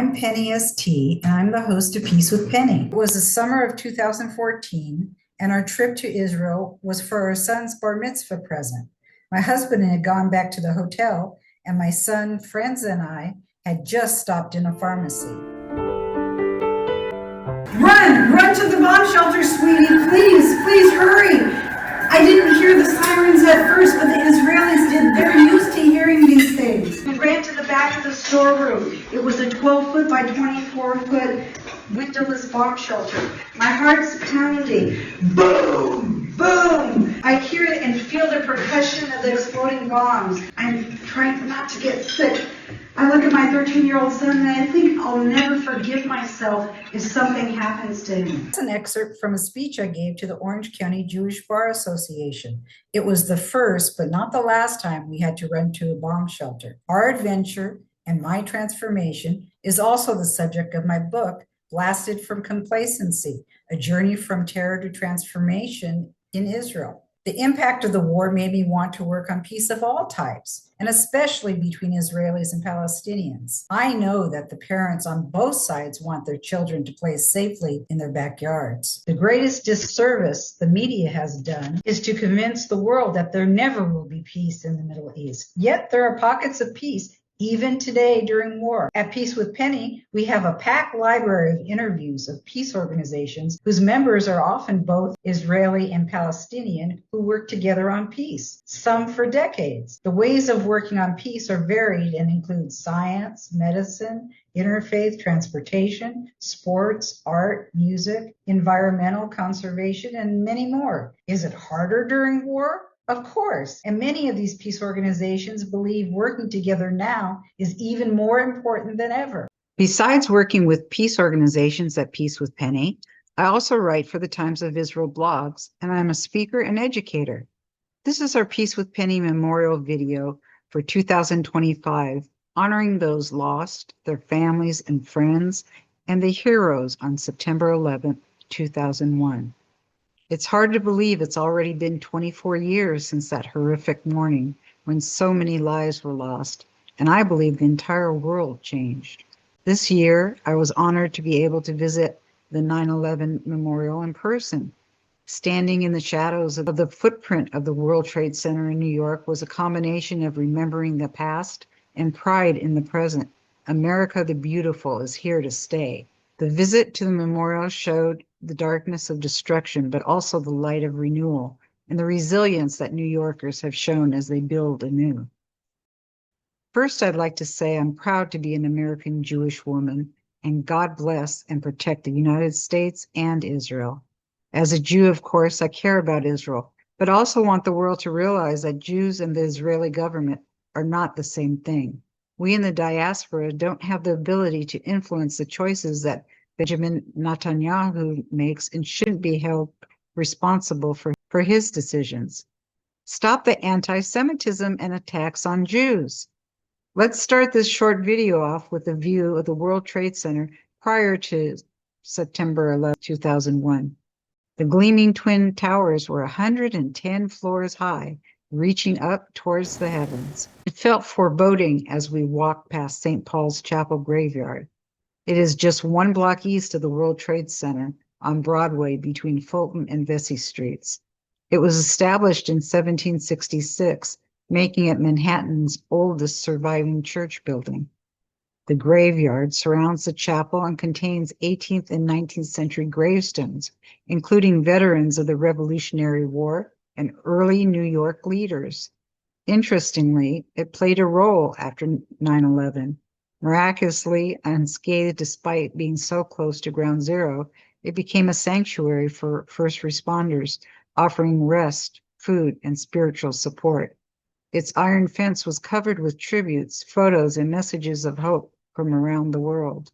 I'm Penny ST, and I'm the host of Peace with Penny. It was the summer of 2014, and our trip to Israel was for our son's bar mitzvah present. My husband had gone back to the hotel, and my son, friends, and I had just stopped in a pharmacy. Run to the bomb shelter, sweetie. Please hurry. I didn't hear the sirens at first, but the Israelis did. They're used to hearing these things. We ran to the back of the storeroom. It was a 12-foot by 24-foot windowless bomb shelter. My heart's pounding. Boom! Boom! I hear it and feel the percussion of the exploding bombs. I'm trying not to get sick. I look at my 13-year-old son and I think I'll never forgive myself if something happens to him. It's an excerpt from a speech I gave to the Orange County Jewish Bar Association. It was the first, but not the last time we had to run to a bomb shelter. Our adventure and my transformation is also the subject of my book, Blasted from Complacency, A Journey from Terror to Transformation in Israel. The impact of the war made me want to work on peace of all types, and especially between Israelis and Palestinians. I know that the parents on both sides want their children to play safely in their backyards. The greatest disservice the media has done is to convince the world that there never will be peace in the Middle East. Yet there are pockets of peace even today during war. At Peace with Penny, we have a packed library of interviews of peace organizations whose members are often both Israeli and Palestinian who work together on peace, some for decades. The ways of working on peace are varied and include science, medicine, interfaith, transportation, sports, art, music, environmental conservation, and many more. Is it harder during war? Of course, and many of these peace organizations believe working together now is even more important than ever. Besides working with peace organizations at Peace with Penny, I also write for the Times of Israel blogs, and I'm a speaker and educator. This is our Peace with Penny memorial video for 2025, honoring those lost, their families and friends, and the heroes on September 11, 2001. It's hard to believe it's already been 24 years since that horrific morning when so many lives were lost, and I believe the entire world changed. This year, I was honored to be able to visit the 9/11 memorial in person. Standing in the shadows of the footprint of the World Trade Center in New York was a combination of remembering the past and pride in the present. America the Beautiful is here to stay. The visit to the memorial showed the darkness of destruction, but also the light of renewal and the resilience that New Yorkers have shown as they build anew. First, I'd like to say I'm proud to be an American Jewish woman, and God bless and protect the United States and Israel. As a Jew, of course, I care about Israel, but also want the world to realize that Jews and the Israeli government are not the same thing. We in the diaspora don't have the ability to influence the choices that Benjamin Netanyahu makes and shouldn't be held responsible for his decisions. Stop the anti-Semitism and attacks on Jews. Let's start this short video off with a view of the World Trade Center prior to September 11, 2001. The gleaming twin towers were 110 floors high, reaching up towards the heavens. It felt foreboding as we walked past St. Paul's Chapel graveyard. It is just one block east of the World Trade Center on Broadway between Fulton and Vesey Streets. It was established in 1766, making it Manhattan's oldest surviving church building. The graveyard surrounds the chapel and contains 18th and 19th century gravestones, including veterans of the Revolutionary War and early New York leaders. Interestingly, it played a role after 9/11. Miraculously unscathed despite being so close to ground zero, it became a sanctuary for first responders, offering rest, food, and spiritual support. Its iron fence was covered with tributes, photos, and messages of hope from around the world.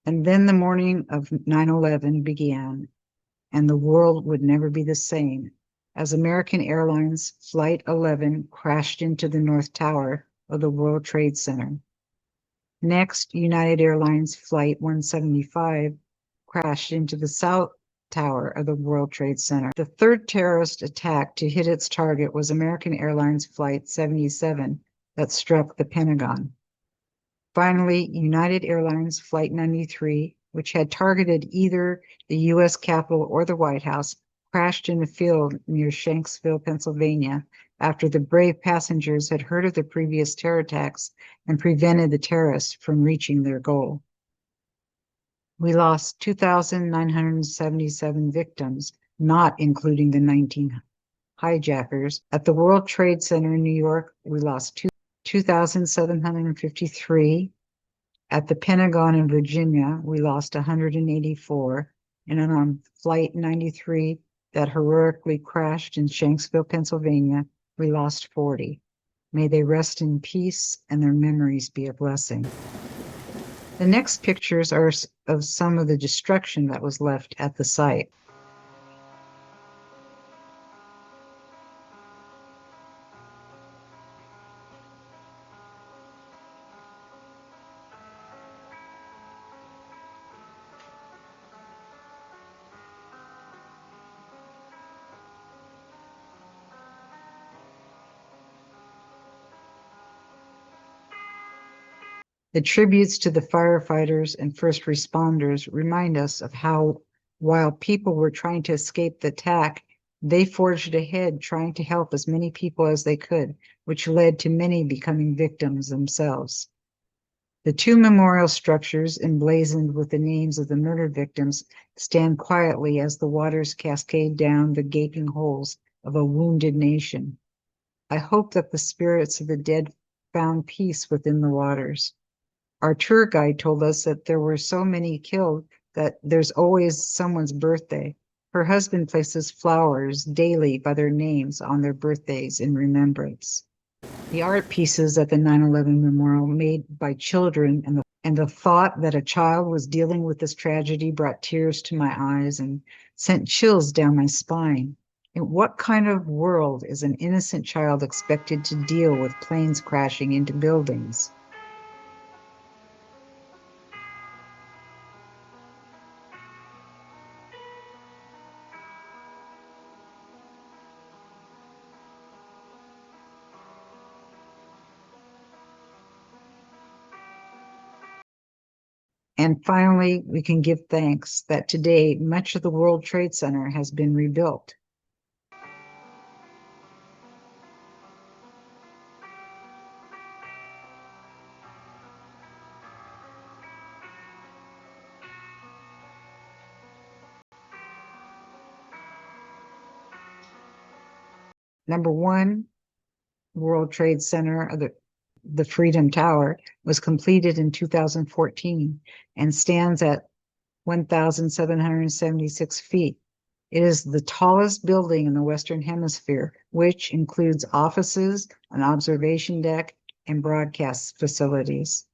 And then the morning of 9/11 began, and the world would never be the same, as American Airlines Flight 11 crashed into the North Tower of the World Trade Center. Next, United Airlines Flight 175 crashed into the South Tower of the World Trade Center. The third terrorist attack to hit its target was American Airlines Flight 77 that struck the Pentagon. Finally, United Airlines Flight 93, which had targeted either the U.S. Capitol or the White House, crashed in a field near Shanksville, Pennsylvania, after the brave passengers had heard of the previous terror attacks and prevented the terrorists from reaching their goal. We lost 2,977 victims, not including the 19 hijackers. At the World Trade Center in New York, we lost 2,753. At the Pentagon in Virginia, we lost 184. And on Flight 93 that heroically crashed in Shanksville, Pennsylvania, we lost 40. May they rest in peace and their memories be a blessing. The next pictures are of some of the destruction that was left at the site. The tributes to the firefighters and first responders remind us of how, while people were trying to escape the attack, they forged ahead trying to help as many people as they could, which led to many becoming victims themselves. The two memorial structures emblazoned with the names of the murdered victims stand quietly as the waters cascade down the gaping holes of a wounded nation. I hope that the spirits of the dead found peace within the waters. Our tour guide told us that there were so many killed that there's always someone's birthday. Her husband places flowers daily by their names on their birthdays in remembrance. The art pieces at the 9/11 memorial made by children and the thought that a child was dealing with this tragedy brought tears to my eyes and sent chills down my spine. In what kind of world is an innocent child expected to deal with planes crashing into buildings? And finally, we can give thanks that today much of the World Trade Center has been rebuilt. Number one, World Trade Center, the Freedom Tower, was completed in 2014 and stands at 1,776 feet. It is the tallest building in the Western Hemisphere, which includes offices, an observation deck, and broadcast facilities.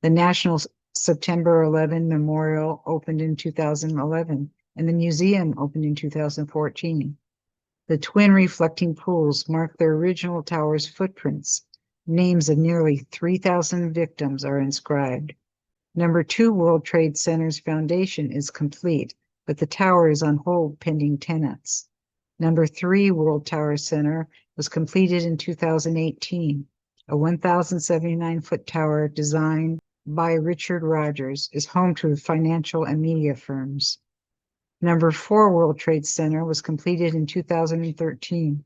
The National September 11 Memorial opened in 2011, and the museum opened in 2014. The twin reflecting pools mark the original tower's footprints. Names of nearly 3,000 victims are inscribed. Number 2 World Trade Center's foundation is complete, but the tower is on hold pending tenants. Number 3 World Tower Center was completed in 2018. A 1,079-foot tower designed by Richard Rogers is home to financial and media firms. Number 4 World Trade Center was completed in 2013.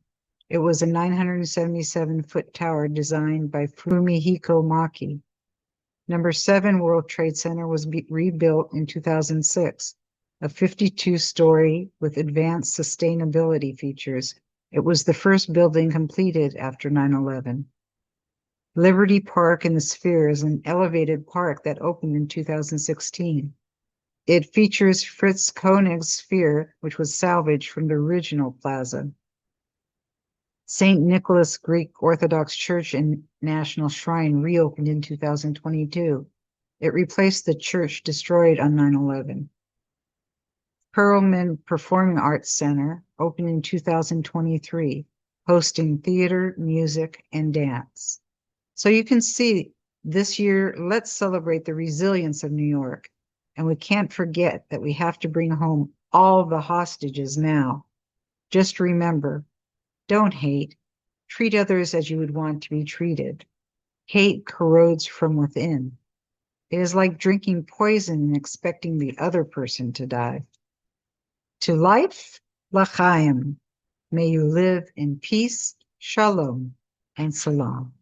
It was a 977-foot tower designed by Fumihiko Maki. Number 7 World Trade Center was rebuilt in 2006, a 52-story with advanced sustainability features. It was the first building completed after 9/11. Liberty Park in the Sphere is an elevated park that opened in 2016. It features Fritz Koenig's Sphere, which was salvaged from the original plaza. St. Nicholas Greek Orthodox Church and National Shrine reopened in 2022. It replaced the church destroyed on 9/11. Perelman Performing Arts Center opened in 2023, hosting theater, music, and dance. So you can see this year, let's celebrate the resilience of New York. And we can't forget that we have to bring home all the hostages now. Just remember, don't hate. Treat others as you would want to be treated. Hate corrodes from within. It is like drinking poison and expecting the other person to die. To life, l'chaim. May you live in peace, shalom, and salam.